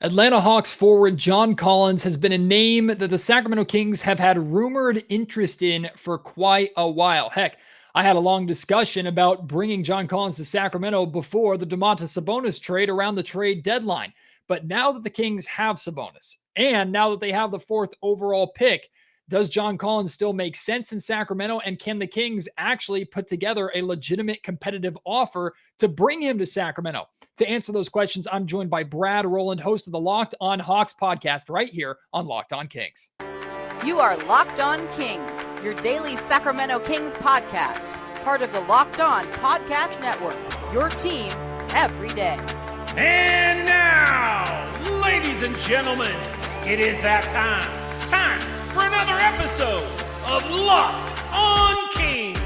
Atlanta Hawks forward John Collins has been a name that the Sacramento Kings have had rumored interest in for quite a while. Heck, I had a long discussion about bringing John Collins to Sacramento before the Domantas Sabonis trade around the trade deadline. But now that the Kings have Sabonis, and now that they have the 4th overall pick, does John Collins still make sense in Sacramento? And can the Kings actually put together a legitimate competitive offer to bring him to Sacramento? To answer those questions, I'm joined by Brad Rowland, host of the Locked On Hawks podcast, right here on Locked On Kings. You are Locked On Kings, your daily Sacramento Kings podcast, part of the Locked On Podcast Network, your team every day. And now, ladies and gentlemen, it is that time for another episode of Locked On Kings.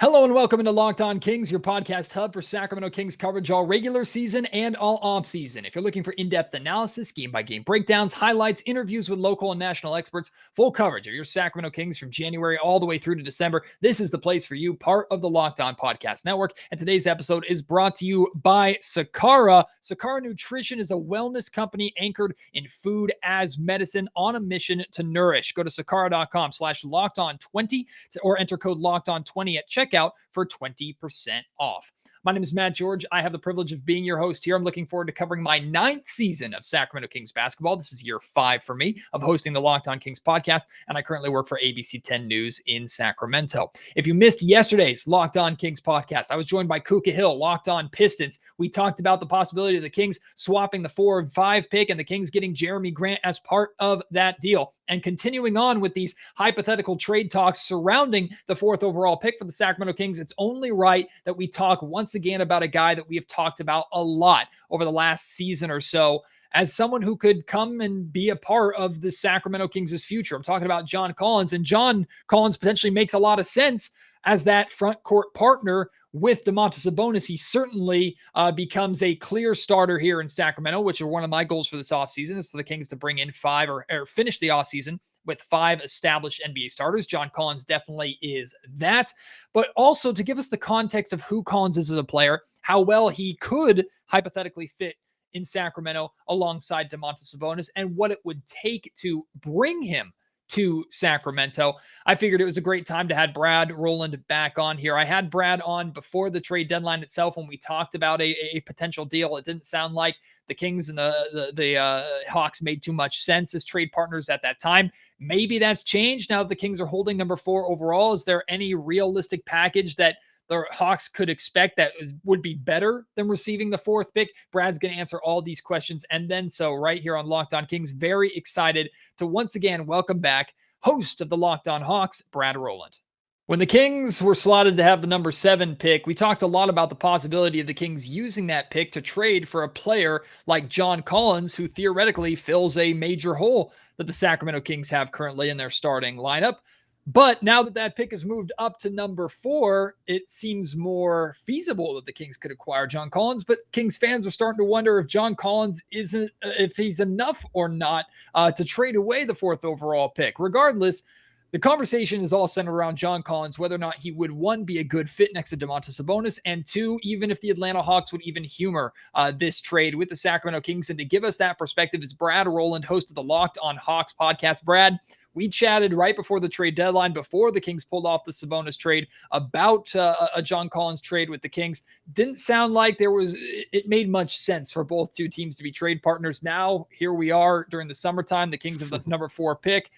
Hello and welcome into Locked On Kings, your podcast hub for Sacramento Kings coverage all regular season and all off season. If you're looking for in-depth analysis, game-by-game breakdowns, highlights, interviews with local and national experts, full coverage of your Sacramento Kings from January all the way through to December, this is the place for you, part of the Locked On Podcast Network. And today's episode is brought to you by Sakara. Sakara Nutrition is a wellness company anchored in food as medicine on a mission to nourish. Go to sakara.com/lockedon20 or enter code LOCKEDON20 at checkout for 20% off. My name is Matt George. I have the privilege of being your host here. I'm looking forward to covering my 9th season of Sacramento Kings basketball. This is year 5 for me of hosting the Locked On Kings podcast, and I currently work for ABC 10 News in Sacramento. If you missed yesterday's Locked On Kings podcast, I was joined by Kuka Hill, Locked On Pistons. We talked about the possibility of the Kings swapping the 4 and 5 pick and the Kings getting Jeremy Grant as part of that deal. And continuing on with these hypothetical trade talks surrounding the 4th overall pick for the Sacramento Kings, it's only right that we talk once again about a guy that we have talked about a lot over the last season or so as someone who could come and be a part of the Sacramento Kings' future. I'm talking about John Collins, and John Collins potentially makes a lot of sense as that front court partner with Domantas Sabonis. He certainly becomes a clear starter here in Sacramento, which are one of my goals for this offseason is for the Kings to bring in 5 or finish the offseason with 5 established NBA starters. John Collins definitely is that. But also to give us the context of who Collins is as a player, how well he could hypothetically fit in Sacramento alongside Domantas Sabonis, and what it would take to bring him to Sacramento. I figured it was a great time to have Brad Rowland back on here. I had Brad on before the trade deadline itself when we talked about a potential deal. It didn't sound like the Kings and the Hawks made too much sense as trade partners at that time. Maybe that's changed now that the Kings are holding number 4 overall. Is there any realistic package that the Hawks could expect that would be better than receiving the 4th pick? Brad's going to answer all these questions and then so right here on Locked On Kings. Very excited to once again welcome back host of the Locked On Hawks, Brad Rowland. When the Kings were slotted to have the number 7 pick, we talked a lot about the possibility of the Kings using that pick to trade for a player like John Collins, who theoretically fills a major hole that the Sacramento Kings have currently in their starting lineup. But now that that pick has moved up to number 4, it seems more feasible that the Kings could acquire John Collins. But Kings fans are starting to wonder if John Collins if he's enough or not to trade away the 4th overall pick. Regardless, the conversation is all centered around John Collins, whether or not he would, 1, be a good fit next to Domantas Sabonis, and 2, even if the Atlanta Hawks would even humor this trade with the Sacramento Kings. And to give us that perspective is Brad Rowland, host of the Locked On Hawks podcast. Brad, we chatted right before the trade deadline, before the Kings pulled off the Sabonis trade, about a John Collins trade with the Kings. Didn't sound like it made much sense for both two teams to be trade partners. Now, here we are during the summertime. The Kings have the number 4 pick.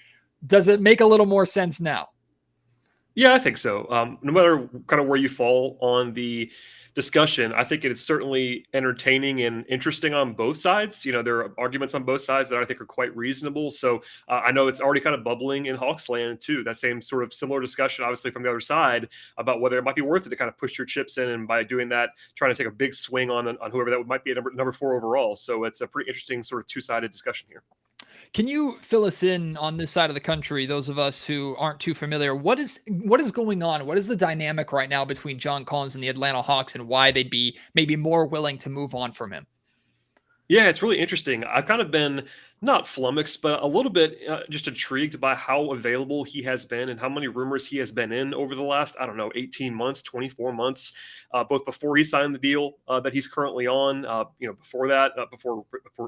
Does it make a little more sense now? Yeah, I think so. No matter kind of where you fall on the discussion, I think it's certainly entertaining and interesting on both sides. You know, there are arguments on both sides that I think are quite reasonable. So I know it's already kind of bubbling in Hawks land too. That same sort of similar discussion, obviously from the other side, about whether it might be worth it to kind of push your chips in, and by doing that, trying to take a big swing on whoever that might be a number 4 overall. So it's a pretty interesting sort of two-sided discussion here. Can you fill us in on this side of the country, those of us who aren't too familiar? What is going on? What is the dynamic right now between John Collins and the Atlanta Hawks, and why they'd be maybe more willing to move on from him? Yeah, it's really interesting. I've kind of been not flummoxed, but a little bit just intrigued by how available he has been and how many rumors he has been in over the last, I don't know, 18 months, 24 months, both before he signed the deal that he's currently on, before that, before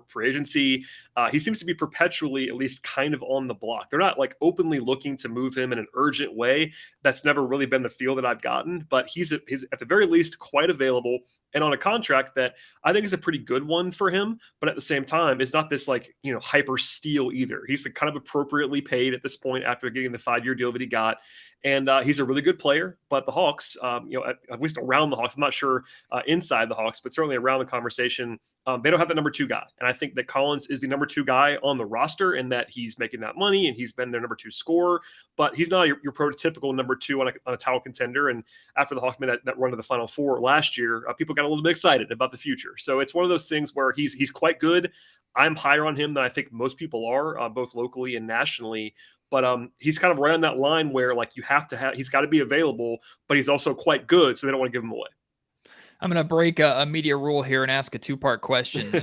free agency. He seems to be perpetually at least kind of on the block. They're not like openly looking to move him in an urgent way. That's never really been the feel that I've gotten, but he's at the very least quite available and on a contract that I think is a pretty good one for him, but at the same time, it's not this like, hyper steal either. He's like kind of appropriately paid at this point after getting the 5-year deal that he got. And he's a really good player, but the Hawks, at least around the Hawks, I'm not sure inside the Hawks, but certainly around the conversation, they don't have the number 2 guy. And I think that Collins is the number 2 guy on the roster and that he's making that money and he's been their number 2 scorer, but he's not your prototypical number 2 on a title contender. And after the Hawks made that run to the Final Four last year, people got a little bit excited about the future. So it's one of those things where he's quite good. I'm higher on him than I think most people are, both locally and nationally. But he's kind of right on that line where like he's got to be available, but he's also quite good, so they don't want to give him away. I'm going to break a media rule here and ask a 2-part question.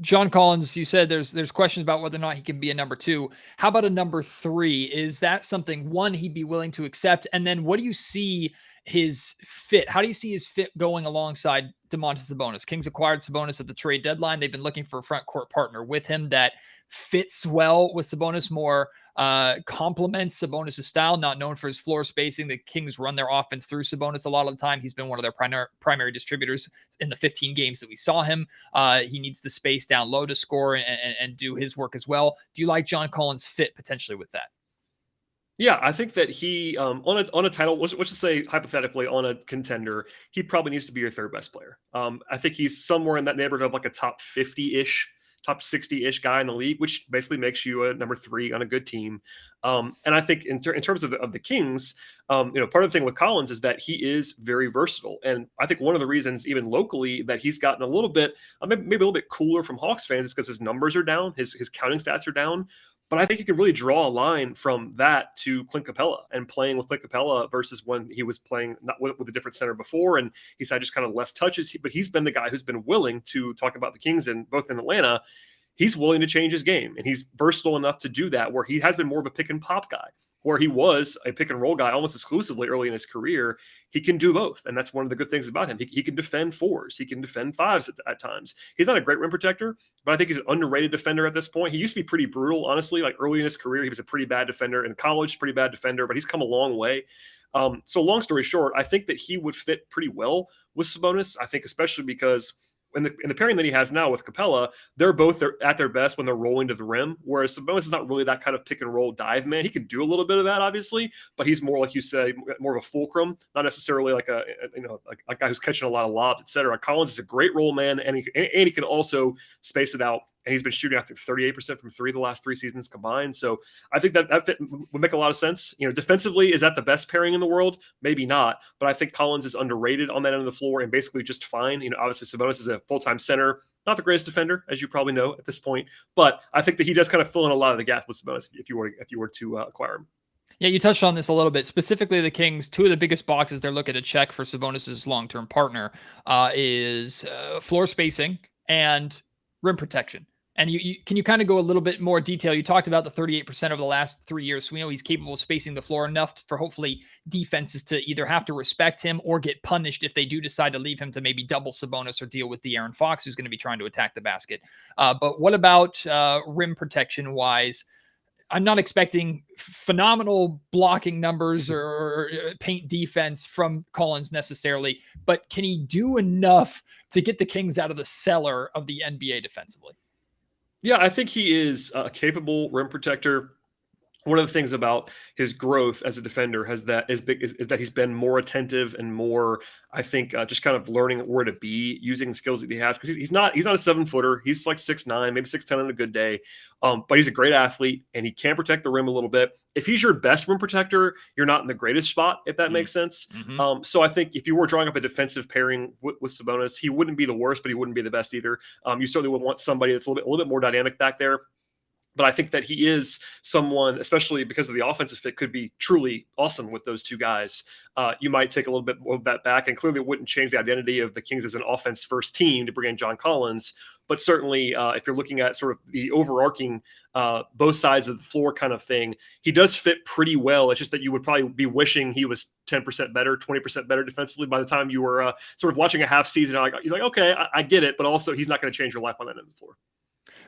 John Collins, you said there's questions about whether or not he can be a number 2. How about a number 3? Is that something, one, he'd be willing to accept? And then what do you see his fit? How do you see his fit going alongside Domantas Sabonis? Kings acquired Sabonis at the trade deadline. They've been looking for a front court partner with him that fits well with Sabonis, more complements Sabonis' style, not known for his floor spacing. The Kings run their offense through Sabonis a lot of the time. He's been one of their primary distributors in the 15 games that we saw him. He needs the space down low to score and do his work as well. Do you like John Collins' fit potentially with that? Yeah, I think that he on a title, let's just say hypothetically on a contender, he probably needs to be your 3rd best player. I think he's somewhere in that neighborhood of like a top 50-ish, top 60-ish guy in the league, which basically makes you a number 3 on a good team. And I think in terms of the Kings, part of the thing with Collins is that he is very versatile. And I think one of the reasons, even locally, that he's gotten a little bit, maybe a little bit cooler from Hawks fans is because his numbers are down, his counting stats are down. But I think you can really draw a line from that to Clint Capella and playing with Clint Capella versus when he was playing not with a different center before. And he's had just kind of less touches, but he's been the guy who's been willing to talk about the Kings both in Atlanta. He's willing to change his game and he's versatile enough to do that, where he has been more of a pick and pop guy, where he was a pick and roll guy almost exclusively early in his career. He can do both. And that's one of the good things about him. He can defend 4s. He can defend 5s at times. He's not a great rim protector, but I think he's an underrated defender at this point. He used to be pretty brutal, honestly. Like early in his career, he was a pretty bad defender. In college, pretty bad defender, but he's come a long way. So long story short, I think that he would fit pretty well with Sabonis. I think especially because in the pairing that he has now with Capella, they're both at their best when they're rolling to the rim, whereas Sabonis is not really that kind of pick and roll dive man. He can do a little bit of that, obviously, but he's more, like you said, more of a fulcrum, not necessarily like a guy who's catching a lot of lobs, etc. Collins is a great roll man, and he can also space it out. And he's been shooting, I think, 38% from 3 the last 3 seasons combined. So I think that fit would make a lot of sense. Defensively, is that the best pairing in the world? Maybe not. But I think Collins is underrated on that end of the floor and basically just fine. Obviously Sabonis is a full-time center, not the greatest defender, as you probably know at this point. But I think that he does kind of fill in a lot of the gaps with Sabonis if you were to acquire him. Yeah, you touched on this a little bit. Specifically, the Kings, 2 of the biggest boxes they're looking to check for Sabonis' long-term partner is floor spacing and rim protection. And can you kind of go a little bit more detail? You talked about the 38% over the last 3 years. So we know he's capable of spacing the floor enough for hopefully defenses to either have to respect him or get punished if they do decide to leave him to maybe double Sabonis or deal with De'Aaron Fox, who's going to be trying to attack the basket. But what about rim protection wise? I'm not expecting phenomenal blocking numbers or paint defense from Collins necessarily, but can he do enough to get the Kings out of the cellar of the NBA defensively? Yeah, I think he is a capable rim protector. One of the things about his growth as a defender is that he's been more attentive and more, I think, just kind of learning where to be using the skills that he has. Because he's not a 7-footer. He's like 6'9", maybe 6'10" on a good day. But he's a great athlete and he can protect the rim a little bit. If he's your best rim protector, you're not in the greatest spot, if that makes sense. Mm-hmm. So I think if you were drawing up a defensive pairing with Sabonis, he wouldn't be the worst, but he wouldn't be the best either. You certainly would want somebody that's a little bit more dynamic back there. But I think that he is someone, especially because of the offensive fit, could be truly awesome with those two guys. You might take a little bit of that back, and clearly it wouldn't change the identity of the Kings as an offense-first team to bring in John Collins. But certainly, if you're looking at sort of the overarching both sides of the floor kind of thing, he does fit pretty well. It's just that you would probably be wishing he was 10% better, 20% better defensively by the time you were sort of watching a half season. You're like, okay, I get it, but also he's not going to change your life on that end of the floor.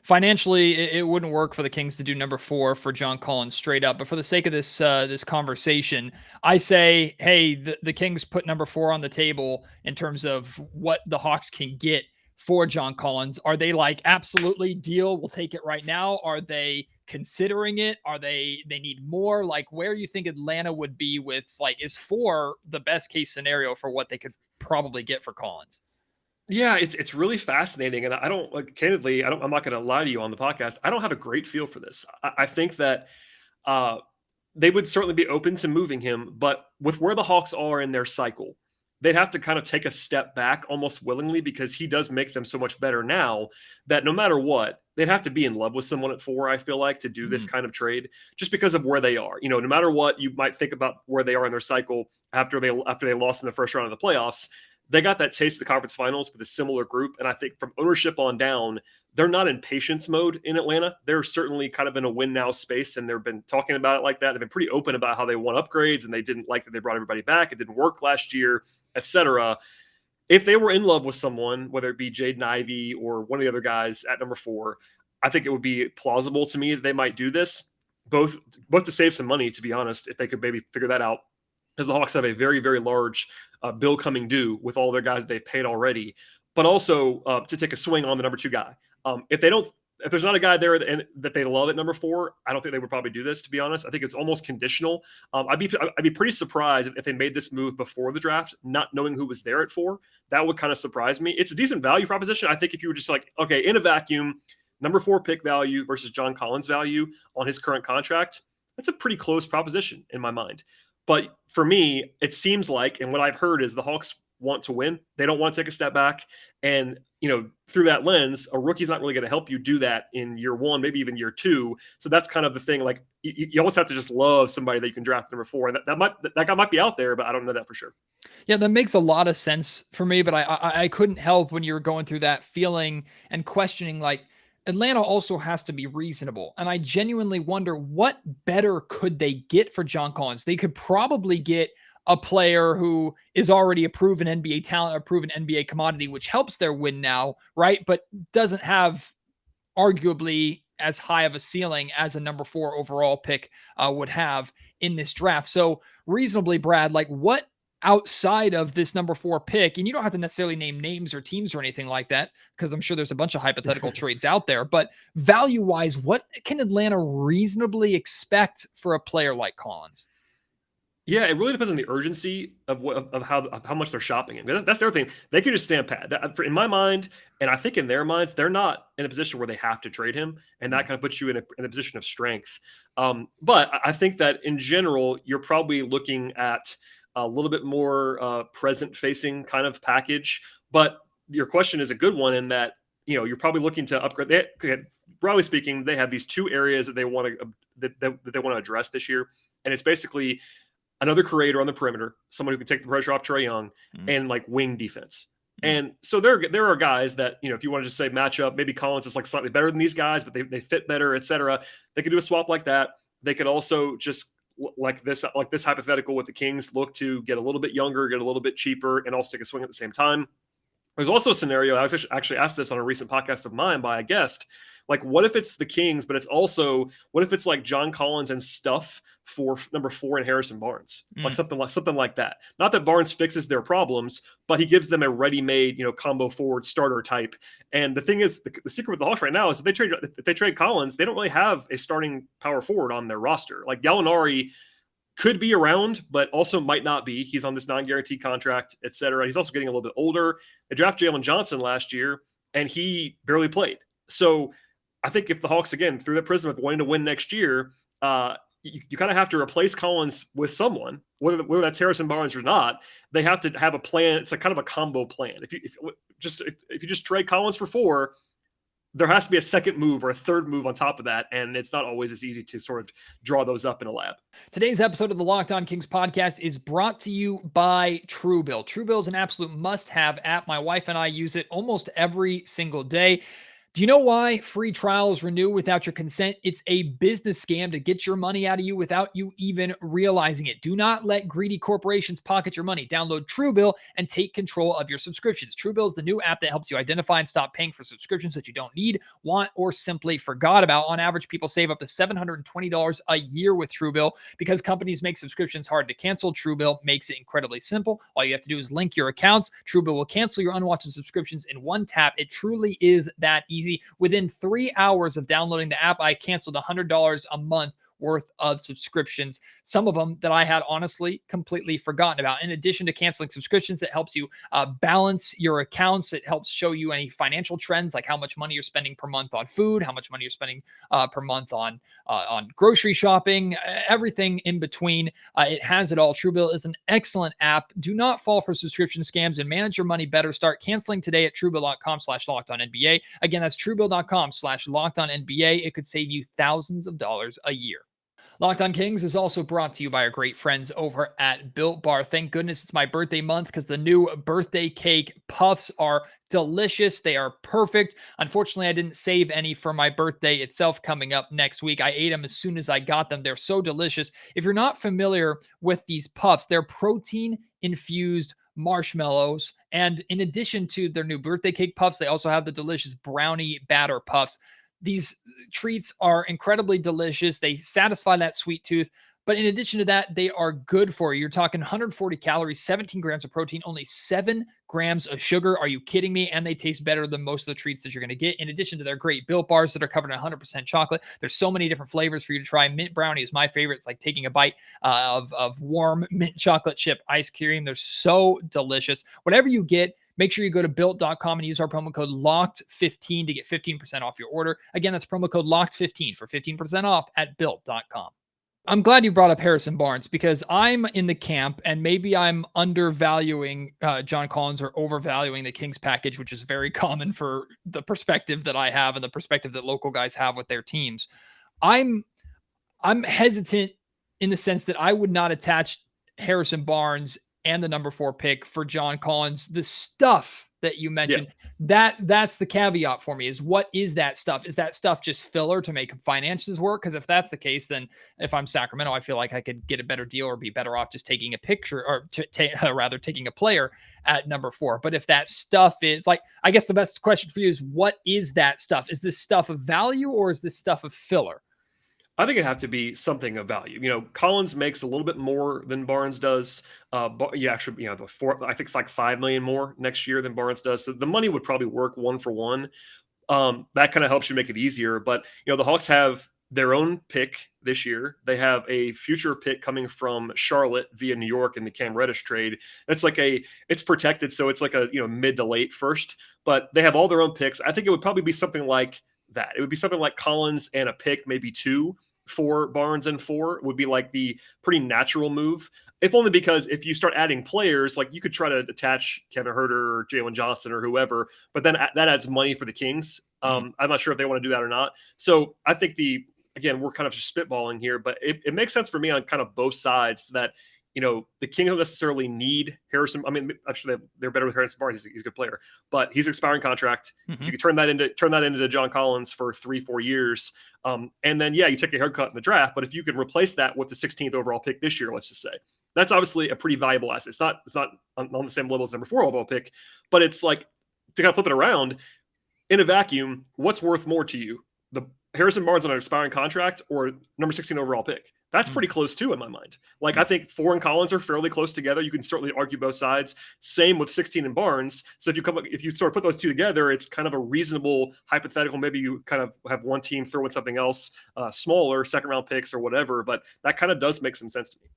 Financially, it wouldn't work for the Kings to do number 4 for John Collins straight up. But for the sake of this conversation, I say, hey, the Kings put number 4 on the table in terms of what the Hawks can get for John Collins. Are they like, absolutely deal, we'll take it right now? Are they considering it? Are they need more? Like, where do you think Atlanta would be with, like, is 4 the best case scenario for what they could probably get for Collins? Yeah, it's really fascinating, and I don't candidly. I'm not going to lie to you on the podcast. I don't have a great feel for this. I think that they would certainly be open to moving him, but with where the Hawks are in their cycle, they'd have to kind of take a step back almost willingly, because he does make them so much better now that no matter what, they'd have to be in love with someone at 4. I feel like, to do this kind of trade, just because of where they are. No matter what you might think about where they are in their cycle after they lost in the first round of the playoffs. They got that taste of the conference finals with a similar group. And I think from ownership on down, they're not in patience mode in Atlanta. They're certainly kind of in a win now space, and they've been talking about it like that. They've been pretty open about how they want upgrades, and they didn't like that they brought everybody back. It didn't work last year, etc. If they were in love with someone, whether it be Jaden Ivey or one of the other guys at number 4, I think it would be plausible to me that they might do this, both to save some money, to be honest, if they could maybe figure that out, because the Hawks have a very, very large bill coming due with all their guys that they've paid already, but also to take a swing on the number 2 guy. If there's not a guy there that they love at number 4, I don't think they would probably do this, to be honest. I think it's almost conditional. I'd be pretty surprised if they made this move before the draft, not knowing who was there at 4. That would kind of surprise me. It's a decent value proposition. I think if you were just like, okay, in a vacuum, number 4 pick value versus John Collins value on his current contract, that's a pretty close proposition in my mind. But for me, it seems like, and what I've heard is the Hawks want to win. They don't want to take a step back. And, through that lens, a rookie's not really going to help you do that in year 1, maybe even year 2. So that's kind of the thing. Like, you almost have to just love somebody that you can draft number 4. And that guy might be out there, but I don't know that for sure. Yeah, that makes a lot of sense for me, but I couldn't help when you were going through that feeling and questioning, like, Atlanta also has to be reasonable. And I genuinely wonder, what better could they get for John Collins? They could probably get a player who is already a proven NBA talent, a proven NBA commodity, which helps their win now, right? But doesn't have arguably as high of a ceiling as a number 4 overall pick would have in this draft. So reasonably, Brad, like, what outside of this number 4 pick, and you don't have to necessarily name names or teams or anything like that, because I'm sure there's a bunch of hypothetical trades out there, but value-wise, what can Atlanta reasonably expect for a player like Collins? Yeah, it really depends on the urgency of how much they're shopping in. That's the other thing. They could just stand pat. In my mind, and I think in their minds, they're not in a position where they have to trade him, and that kind of puts you in a position of strength. But I think that in general, you're probably looking at a little bit more present-facing kind of package. But your question is a good one in that, you're probably looking to upgrade. Broadly speaking, they have these 2 areas that they want to address this year, and it's basically another creator on the perimeter, someone who can take the pressure off Trae Young, and like wing defense. And so there are guys that, if you want to just say matchup, maybe Collins is like slightly better than these guys, but they fit better, etc. They could do a swap like that. They could also just like this hypothetical with the Kings, look to get a little bit younger, get a little bit cheaper, and also take a swing at the same time. There's also a scenario, I was actually asked this on a recent podcast of mine by a guest, like, what if it's the Kings, but it's also, what if it's like John Collins and stuff for number 4 and Harrison Barnes, like something like that. Not that Barnes fixes their problems, but he gives them a ready-made, combo forward starter type. And the thing is, the secret with the Hawks right now is if they trade Collins, they don't really have a starting power forward on their roster. Like, Gallinari could be around, but also might not be. He's on this non-guaranteed contract, etc. He's also getting a little bit older. They drafted Jalen Johnson last year, and he barely played. So I think if the Hawks, again, through the prism of wanting to win next year, you kind of have to replace Collins with someone, whether that's Harrison Barnes or not. They have to have a plan. It's a kind of a combo plan. If you just trade Collins for 4, there has to be a second move or a third move on top of that. And it's not always as easy to sort of draw those up in a lab. Today's episode of the Locked On Kings podcast is brought to you by Truebill. Truebill is an absolute must-have app. My wife and I use it almost every single day. Do you know why free trials renew without your consent? It's a business scam to get your money out of you without you even realizing it. Do not let greedy corporations pocket your money. Download Truebill and take control of your subscriptions. Truebill is the new app that helps you identify and stop paying for subscriptions that you don't need, want, or simply forgot about. On average, people save up to $720 a year with Truebill. Because companies make subscriptions hard to cancel, Truebill makes it incredibly simple. All you have to do is link your accounts. Truebill will cancel your unwanted subscriptions in one tap. It truly is that easy. Within 3 hours of downloading the app, I canceled $100 a month worth of subscriptions, some of them that I had honestly completely forgotten about. In addition to canceling subscriptions, it helps you balance your accounts. It helps show you any financial trends, like how much money you're spending per month on food, how much money you're spending per month on grocery shopping, everything in between. It has it all. Truebill is an excellent app. Do not fall for subscription scams and manage your money better. Start canceling today at truebill.com/lockedonnba. Again, that's truebill.com/lockedonnba. It could save you thousands of dollars a year. Locked On Kings is also brought to you by our great friends over at Built Bar. Thank goodness it's my birthday month because the new birthday cake puffs are delicious. They are perfect. Unfortunately, I didn't save any for my birthday itself coming up next week. I ate them as soon as I got them. They're so delicious. If you're not familiar with these puffs, they're protein-infused marshmallows. And in addition to their new birthday cake puffs, they also have the delicious brownie batter puffs. These treats are incredibly delicious. They satisfy that sweet tooth. But in addition to that, they are good for you. You're talking 140 calories, 17 grams of protein, only 7 grams of sugar. Are you kidding me? And they taste better than most of the treats that you're going to get. In addition to their great Built Bars that are covered in 100% chocolate, there's so many different flavors for you to try. Mint brownie is my favorite. It's like taking a bite of warm mint chocolate chip ice cream. They're so delicious. Whatever you get, make sure you go to built.com and use our promo code LOCKED15 to get 15% off your order. Again, that's promo code LOCKED15 for 15% off at built.com. I'm glad you brought up Harrison Barnes because I'm in the camp and maybe I'm undervaluing John Collins or overvaluing the Kings package, which is very common for the perspective that I have and the perspective that local guys have with their teams. I'm hesitant in the sense that I would not attach Harrison Barnes and the number 4 pick for John Collins. The stuff that you mentioned, that's the caveat for me is what is that stuff? Is that stuff just filler to make finances work? Because if that's the case, then if I'm Sacramento, I feel like I could get a better deal or be better off just taking a picture or rather taking a player at number 4. But if that stuff is like, I guess the best question for you is what is that stuff? Is this stuff of value or is this stuff of filler? I think it'd have to be something of value. You know, Collins makes a little bit more than Barnes does. Actually, I think like $5 million more next year than Barnes does. So the money would probably work one for one. That kind of helps you make it easier. But, the Hawks have their own pick this year. They have a future pick coming from Charlotte via New York in the Cam Reddish trade. It's protected. So it's like a, mid to late first, but they have all their own picks. I think it would probably be something like that. It would be something like Collins and a pick, maybe 2 for Barnes and 4 would be like the pretty natural move. If only because if you start adding players, like you could try to attach Kevin Huerter or Jalen Johnson or whoever, but then that adds money for the Kings. I'm not sure if they want to do that or not. So I think we're kind of just spitballing here, but it makes sense for me on kind of both sides that, the Kings don't necessarily need Harrison. I mean, actually, they're better with Harrison Barnes. He's a good player, but he's expiring contract. Mm-hmm. If you could turn that into John Collins for 3-4 years, and then you take a haircut in the draft. But if you can replace that with the 16th overall pick this year, let's just say, that's obviously a pretty valuable asset. It's not on the same level as number 4 overall pick, but it's like to kind of flip it around in a vacuum. What's worth more to you, the Harrison Barnes on an expiring contract or number 16 overall pick? That's pretty close too in my mind. Like I think 4 and Collins are fairly close together. You can certainly argue both sides. Same with 16 and Barnes. So if you sort of put those two together, it's kind of a reasonable hypothetical. Maybe you kind of have one team throw in something else, smaller, second round picks or whatever, but that kind of does make some sense to me.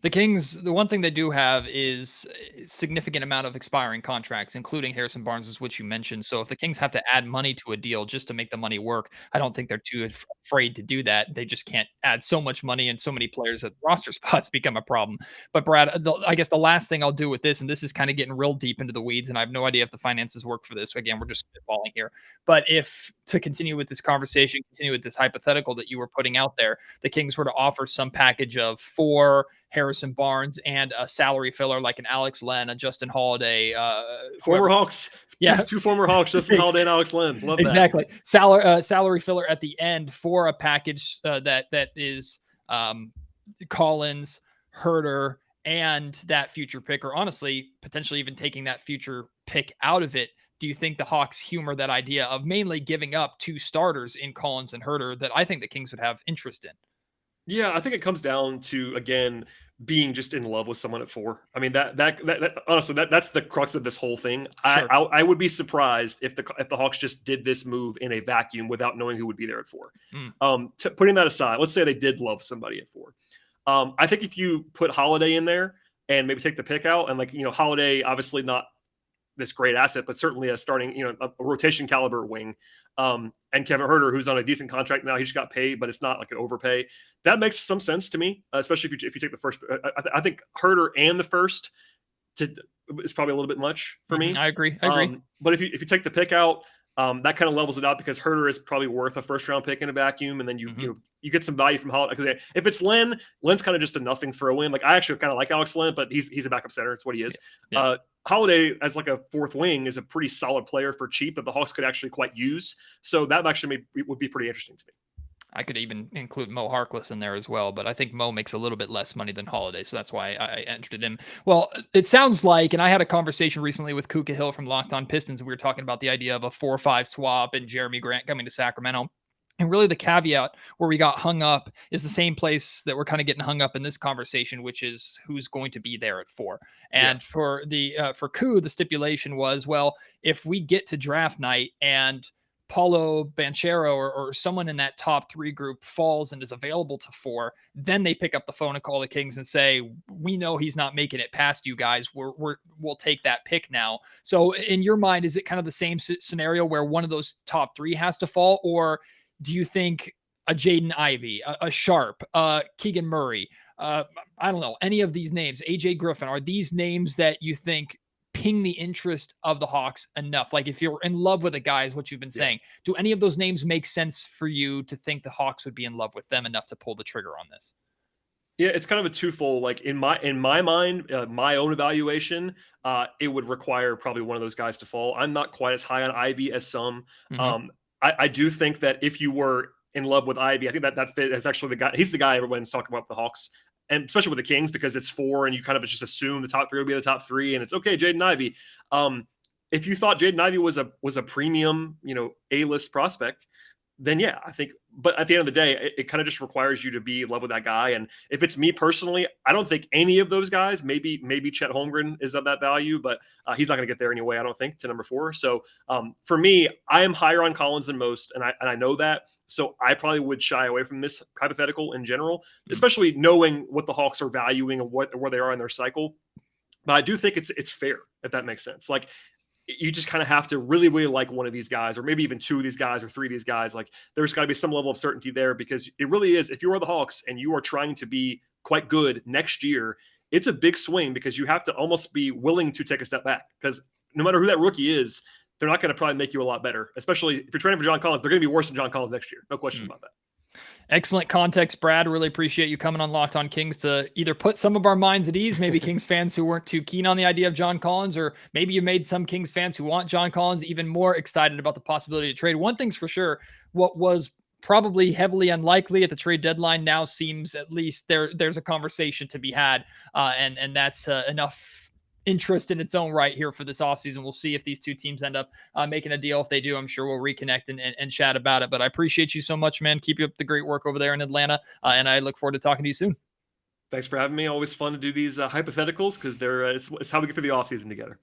The Kings, the one thing they do have is a significant amount of expiring contracts, including Harrison Barnes, which you mentioned. So if the Kings have to add money to a deal just to make the money work, I don't think they're too afraid to do that. They just can't add so much money and so many players that roster spots become a problem. But Brad, I guess the last thing I'll do with this, and this is kind of getting real deep into the weeds, and I have no idea if the finances work for this. Again, we're just spitballing here. But if to continue with this conversation, continue with this hypothetical that you were putting out there, the Kings were to offer some package of 4 Harrison Barnes and a salary filler like an Alex Len, a Justin Holiday, former Hawks. Two former Hawks, Justin Holiday and Alex Len. Love that. Exactly. Salary filler at the end for a package that is Collins, Herter, and that future pick, or honestly, potentially even taking that future pick out of it. Do you think the Hawks humor that idea of mainly giving up 2 starters in Collins and Herter that I think the Kings would have interest in? Yeah, I think it comes down to, again, being just in love with someone at 4. I mean, that honestly, that's the crux of this whole thing. Sure. I would be surprised if the Hawks just did this move in a vacuum without knowing who would be there at 4. Putting that aside, let's say they did love somebody at 4. I think if you put Holiday in there and maybe take the pick out, and Holiday, obviously not this great asset, but certainly a starting, a rotation caliber wing. And Kevin Herter, who's on a decent contract now, he just got paid, but it's not like an overpay. That makes some sense to me, especially if you take the first. I think Herter and the first is probably a little bit much for me. I agree. But if you take the pick out, that kind of levels it out because Herter is probably worth a first round pick in a vacuum, and then you get some value from Holiday. Because if it's Len's kind of just a nothing throw in. Like I actually kind of like Alex Len, but he's a backup center. It's what he is. Yeah. Holiday as like a 4th wing is a pretty solid player for cheap that the Hawks could actually quite use. So that actually would be pretty interesting to me. I could even include Mo Harkless in there as well, but I think Mo makes a little bit less money than Holiday, so that's why I entered him. Well, it sounds like, and I had a conversation recently with Kuka Hill from Locked On Pistons, and we were talking about the idea of a 4-5 swap and Jeremy Grant coming to Sacramento. And really the caveat where we got hung up is the same place that we're kind of getting hung up in this conversation, which is who's going to be there at 4. And for Koo, the stipulation was, well, if we get to draft night and Paulo Banchero or someone in that top 3 group falls and is available to 4, then they pick up the phone and call the Kings and say, we know he's not making it past you guys. We'll take that pick now. So in your mind, is it kind of the same scenario where one of those top 3 has to fall, or do you think a Jaden Ivey, a Sharpe, Keegan Murray, I don't know, any of these names, AJ Griffin, are these names that you think ping the interest of the Hawks enough? Like if you're in love with a guy, is what you've been saying, do any of those names make sense for you to think the Hawks would be in love with them enough to pull the trigger on this? Yeah, it's kind of a twofold. Like in my mind, my own evaluation, it would require probably one of those guys to fall. I'm not quite as high on Ivy as some. I do think that if you were in love with Ivy, I think that fit is actually the guy. He's the guy everyone's talking about the Hawks, and especially with the Kings because it's 4, and you kind of just assume the top 3 will be the top 3, and it's okay, Jaden Ivey. If you thought Jaden Ivey was a premium, A-list prospect, then yeah, I think. But at the end of the day, it kind of just requires you to be in love with that guy. And if it's me personally, I don't think any of those guys. Maybe Chet Holmgren is of that value, but he's not going to get there anyway. I don't think to number 4. So for me, I am higher on Collins than most, and I know that. So I probably would shy away from this hypothetical in general, especially knowing what the Hawks are valuing and where they are in their cycle. But I do think it's fair, if that makes sense. Like, you just kind of have to really, really like one of these guys, or maybe even 2 of these guys or 3 of these guys. Like there's got to be some level of certainty there, because it really is. If you are the Hawks and you are trying to be quite good next year, it's a big swing because you have to almost be willing to take a step back, because no matter who that rookie is, they're not going to probably make you a lot better, especially if you're training for John Collins. They're going to be worse than John Collins next year. No question about that. Excellent context, Brad. Really appreciate you coming on Locked On Kings to either put some of our minds at ease, maybe Kings fans who weren't too keen on the idea of John Collins, or maybe you made some Kings fans who want John Collins even more excited about the possibility to trade. One thing's for sure, what was probably heavily unlikely at the trade deadline now seems, at least there's a conversation to be had, and that's enough interest in its own right here for this offseason. We'll see if these 2 teams end up making a deal. If they do, I'm sure we'll reconnect and chat about it. But I appreciate you so much, man. Keep up the great work over there in Atlanta. And I look forward to talking to you soon. Thanks for having me. Always fun to do these hypotheticals, because it's how we get through the offseason together.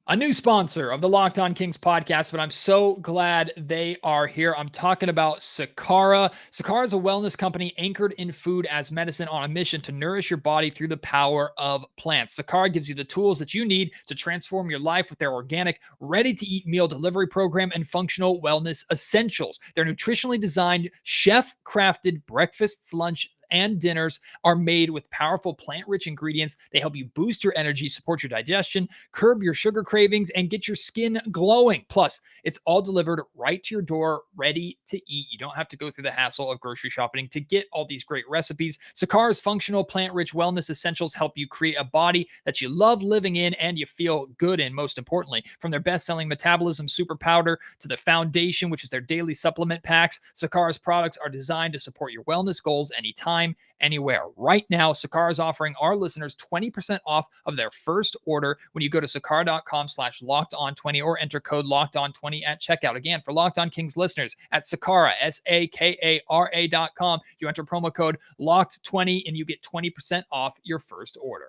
A new sponsor of the Locked On Kings podcast, but I'm so glad they are here. I'm talking about Sakara. Sakara is a wellness company anchored in food as medicine, on a mission to nourish your body through the power of plants. Sakara gives you the tools that you need to transform your life with their organic, ready-to-eat meal delivery program and functional wellness essentials. Their nutritionally designed, chef-crafted breakfasts, lunch, and dinners are made with powerful plant-rich ingredients. They help you boost your energy, support your digestion, curb your sugar cravings, and get your skin glowing. Plus, it's all delivered right to your door, ready to eat. You don't have to go through the hassle of grocery shopping to get all these great recipes. Sakara's functional plant-rich wellness essentials help you create a body that you love living in and you feel good in, most importantly. From their best-selling Metabolism Super Powder to the Foundation, which is their daily supplement packs, Sakara's products are designed to support your wellness goals anytime, anywhere. Right now, Sakara is offering our listeners 20% off of their first order when you go to sakara.com/lockedon20 or enter code lockedon20 at checkout. Again, for Locked On Kings listeners, at Sakara, SAKARA.com, you enter promo code LOCKED20 and you get 20% off your first order.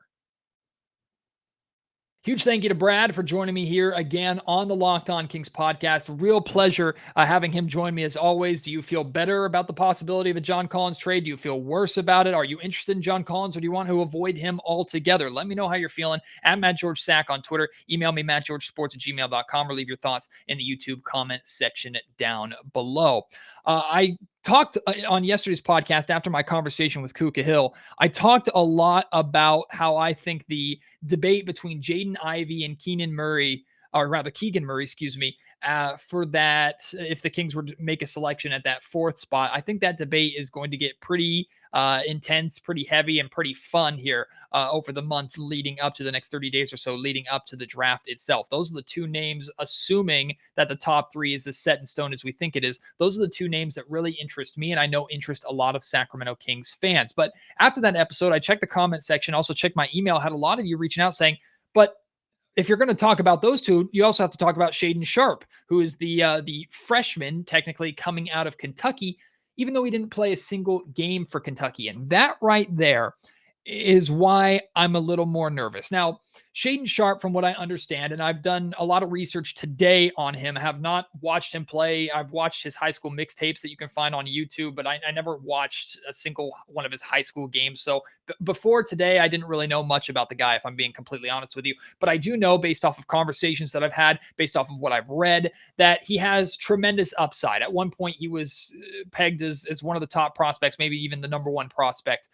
Huge thank you to Brad for joining me here again on the Locked On Kings podcast. Real pleasure having him join me as always. Do you feel better about the possibility of a John Collins trade? Do you feel worse about it? Are you interested in John Collins, or do you want to avoid him altogether? Let me know how you're feeling at Matt George Sack on Twitter. Email me, mattgeorgesports@gmail.com, or leave your thoughts in the YouTube comment section down below. I talked on yesterday's podcast after my conversation with Kuka Hill. I talked a lot about how I think the debate between Jaden Ivey and Keegan Murray, for that, if the Kings were to make a selection at that fourth spot, I think that debate is going to get pretty intense, pretty heavy, and pretty fun here over the months leading up to the next 30 days or so, leading up to the draft itself. Those are the two names, assuming that the top three is as set in stone as we think it is. Those are the two names that really interest me, and I know interest a lot of Sacramento Kings fans. But after that episode, I checked the comment section, also checked my email, had a lot of you reaching out saying, but if you're going to talk about those two, you also have to talk about Shaedon Sharpe, who is the freshman technically coming out of Kentucky, even though he didn't play a single game for Kentucky. And that right there is why I'm a little more nervous. Now, Shaedon Sharpe, from what I understand, and I've done a lot of research today on him, have not watched him play. I've watched his high school mixtapes that you can find on YouTube, but I never watched a single one of his high school games. So before today, I didn't really know much about the guy, if I'm being completely honest with you. But I do know, based off of conversations that I've had, based off of what I've read, that he has tremendous upside. At one point, he was pegged as one of the top prospects, maybe even the number one prospect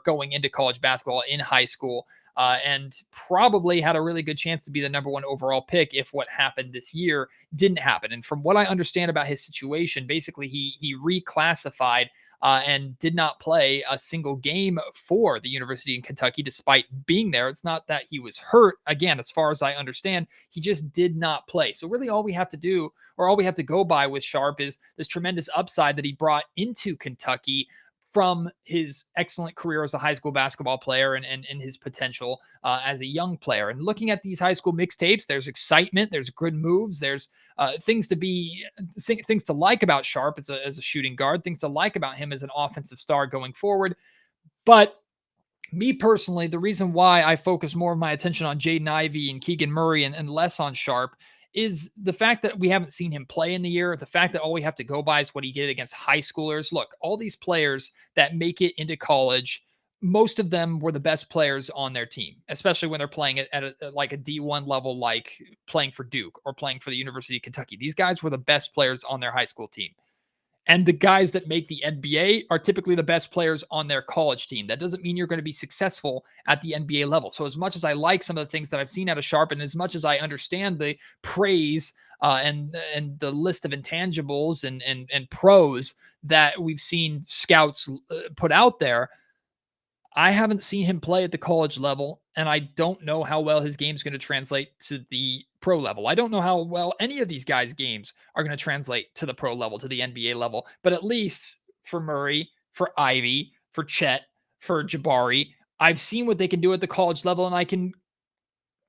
going into college basketball in high school. And probably had a really good chance to be the number one overall pick if what happened this year didn't happen. And from what I understand about his situation, basically he reclassified and did not play a single game for the University in Kentucky despite being there. It's not that he was hurt. Again, as far as I understand, he just did not play. So really all we have to do, or all we have to go by with Sharpe, is this tremendous upside that he brought into Kentucky from his excellent career as a high school basketball player and his potential as a young player. And looking at these high school mixtapes, there's excitement, there's good moves, there's things to like about Sharpe as a shooting guard, things to like about him as an offensive star going forward. But me personally, the reason why I focus more of my attention on Jaden Ivey and Keegan Murray and less on Sharpe is the fact that we haven't seen him play in the year, the fact that all we have to go by is what he did against high schoolers. Look, all these players that make it into college, most of them were the best players on their team, especially when they're playing at a D1 level, like playing for Duke or playing for the University of Kentucky. These guys were the best players on their high school team. And the guys that make the NBA are typically the best players on their college team. That doesn't mean you're going to be successful at the NBA level. So as much as I like some of the things that I've seen out of Sharpe, and as much as I understand the praise and the list of intangibles and pros that we've seen scouts put out there, I haven't seen him play at the college level, and I don't know how well his game's going to translate to the pro level. I don't know how well any of these guys' games are going to translate to the pro level, to the NBA level. But at least for Murray, for Ivy, for Chet, for Jabari, I've seen what they can do at the college level, and I can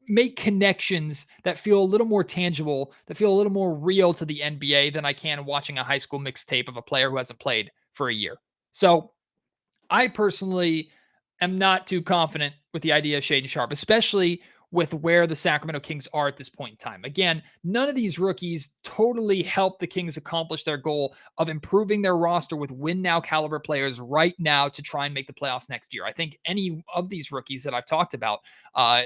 make connections that feel a little more tangible, that feel a little more real to the NBA than I can watching a high school mixtape of a player who hasn't played for a year. So I personally am not too confident with the idea of Shaedon Sharpe, especially with where the Sacramento Kings are at this point in time. Again, none of these rookies totally help the Kings accomplish their goal of improving their roster with win now caliber players right now to try and make the playoffs next year. I think any of these rookies that I've talked about,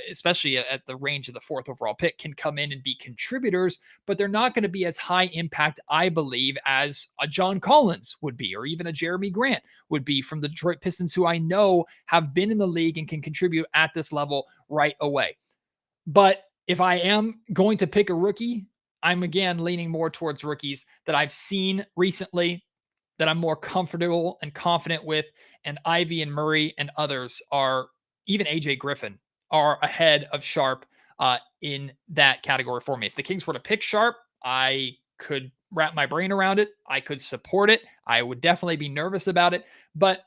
especially at the range of the 4th overall pick, can come in and be contributors, but they're not going to be as high impact, I believe, as a John Collins would be, or even a Jeremy Grant would be from the Detroit Pistons, who I know have been in the league and can contribute at this level right away. But if I am going to pick a rookie, I'm again leaning more towards rookies that I've seen recently that I'm more comfortable and confident with. And Ivy and Murray and others are, even AJ Griffin, are ahead of Sharpe in that category for me. If the Kings were to pick Sharpe, I could wrap my brain around it. I could support it. I would definitely be nervous about it. But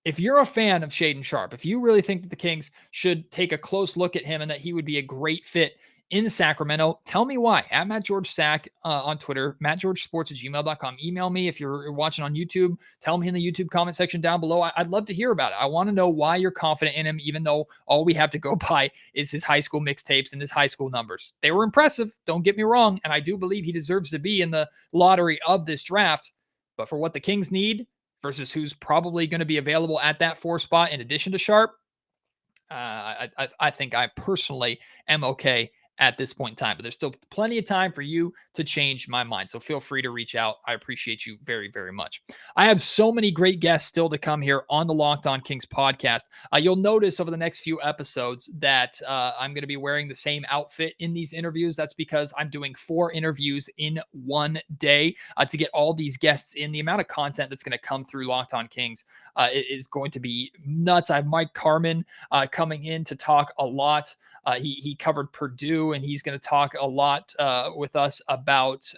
if you're a fan of Shaedon Sharpe, if you really think that the Kings should take a close look at him and that he would be a great fit in Sacramento, tell me why. At Matt George Sack on Twitter, mattgeorgesports@gmail.com. Email me if you're watching on YouTube. Tell me in the YouTube comment section down below. I'd love to hear about it. I want to know why you're confident in him, even though all we have to go by is his high school mixtapes and his high school numbers. They were impressive, don't get me wrong, and I do believe he deserves to be in the lottery of this draft. But for what the Kings need versus who's probably going to be available at that 4 spot in addition to Sharpe, I think I personally am okay at this point in time, but there's still plenty of time for you to change my mind. So feel free to reach out. I appreciate you very, very much. I have so many great guests still to come here on the Locked On Kings podcast. You'll notice over the next few episodes that I'm going to be wearing the same outfit in these interviews. That's because I'm doing 4 interviews in one day to get all these guests in. The amount of content that's going to come through Locked On Kings is going to be nuts. I have Mike Carmen coming in to talk a lot. He covered Purdue, and he's going to talk a lot with us about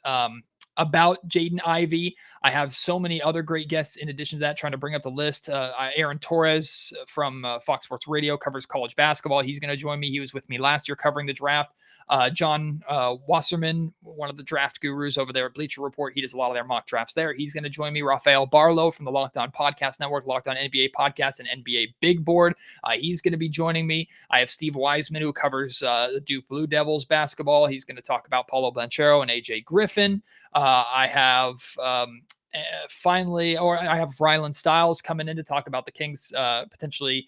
Jaden Ivey. I have so many other great guests in addition to that, trying to bring up the list. Aaron Torres from Fox Sports Radio covers college basketball. He's going to join me. He was with me last year covering the draft. John Wasserman, one of the draft gurus over there at Bleacher Report, he does a lot of their mock drafts there. He's going to join me. Rafael Barlow from the Locked On Podcast Network, Locked On NBA Podcast, and NBA Big Board. He's going to be joining me. I have Steve Wiseman, who covers the Duke Blue Devils basketball. He's going to talk about Paulo Banchero and AJ Griffin. I have Ryland Stiles coming in to talk about the Kings potentially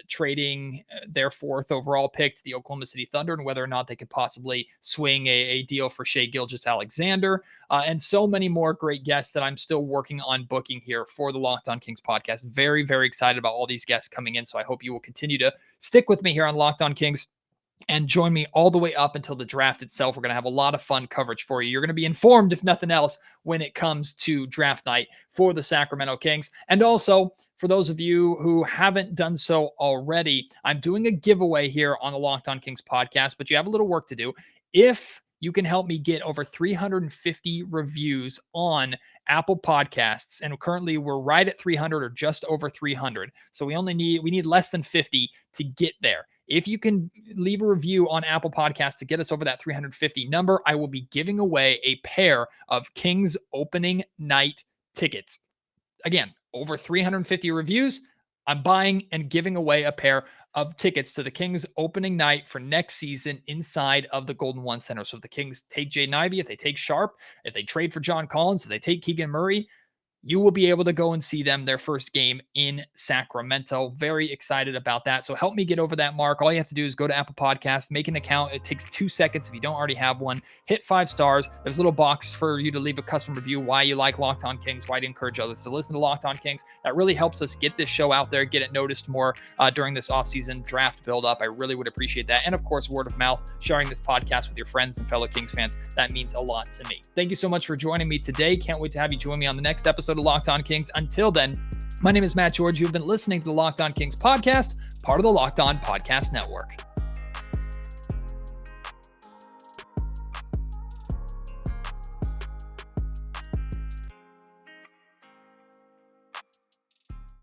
trading their 4th overall pick to the Oklahoma City Thunder and whether or not they could possibly swing a deal for Shai Gilgeous-Alexander, and so many more great guests that I'm still working on booking here for the Locked On Kings podcast. Very, very excited about all these guests coming in, so I hope you will continue to stick with me here on Locked On Kings and join me all the way up until the draft itself. We're going to have a lot of fun coverage for you. You're going to be informed, if nothing else, when it comes to draft night for the Sacramento Kings. And also, for those of you who haven't done so already, I'm doing a giveaway here on the Locked On Kings podcast, but you have a little work to do. If you can help me get over 350 reviews on Apple Podcasts, and currently we're right at 300 or just over 300. So we need less than 50 to get there. If you can leave a review on Apple Podcasts to get us over that 350 number, I will be giving away a pair of Kings opening night tickets. Again, over 350 reviews, I'm buying and giving away a pair of tickets to the Kings opening night for next season inside of the Golden One Center. So if the Kings take Jaden Ivey, if they take Sharpe, if they trade for John Collins, if they take Keegan Murray, you will be able to go and see them their first game in Sacramento. Very excited about that. So help me get over that mark. All you have to do is go to Apple Podcasts, make an account. It takes 2 seconds if you don't already have one. Hit 5 stars. There's a little box for you to leave a custom review, why you like Locked On Kings, why you encourage others to listen to Locked On Kings. That really helps us get this show out there, get it noticed more during this offseason draft build-up. I really would appreciate that. And of course, word of mouth, sharing this podcast with your friends and fellow Kings fans. That means a lot to me. Thank you so much for joining me today. Can't wait to have you join me on the next episode of Locked On Kings. Until then, my name is Matt George. You've been listening to the Locked On Kings podcast, part of the Locked On Podcast Network.